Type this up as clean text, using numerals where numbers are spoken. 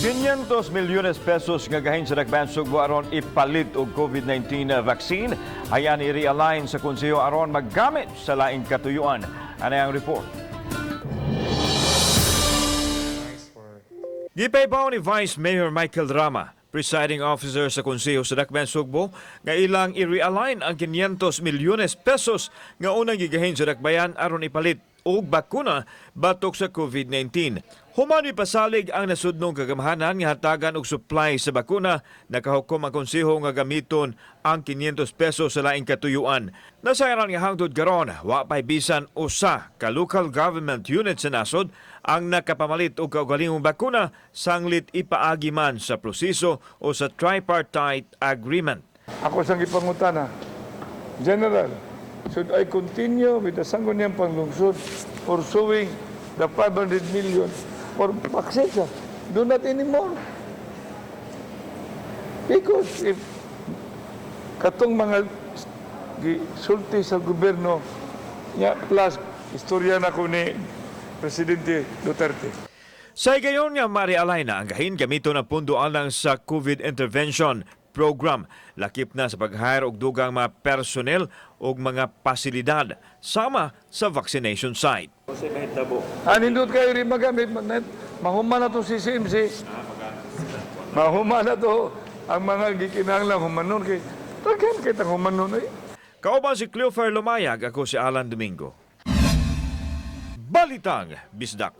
500 milyones pesos nga gahin sa nagbansog mo aron ipalit og COVID-19 vaccine. Hayan i-realign sa konseho aron maggamit sa laing katuyuan. Ano ang report? Gipaybaw ni Vice Mayor Michael Rama, presiding officer sa konseho sa Dakbayan Sugbo, nga ilang i-realign ang 500 milyones pesos nga unang gigahin sa Dakbayan aron ipalit og bakuna batok sa COVID-19. Humani pasalig ang nasudnong kagamahanan nga hatagan og supply sa bakuna, nakahukom ang konseho nga gamiton ang 500 pesos sa laing katuyuan. Nasayran nga hangtod karon, wa pay bisan usa ka local government unit sa nasod ang nakapamalit og kaugalingong bakuna sanglit ipaagi man sa proseso o sa tripartite agreement. Ako sang ipangutana, General, should I continue with the Sangguniang Panglungsod pursuing the 500 million for vaccine? Do not anymore. Because if katong mga gisulti sa gobyerno niya plus istorya na ko ni Presidente Duterte. Sa gayon nga marialay na ang gahin gamiton ang pundo alang sa COVID intervention program. Lakip na sa pag-hire og dugang mga personnel og mga pasilidad sama sa vaccination site. Anindot kayo rin magamit. Mahuma na to si CMC. Mahuma na to ang mga gikinahanglang humanon kay tagan kay tang humanon ay. Kauban si Cleofer Lumayag, ako si Alan Domingo. Balitang Bisdak.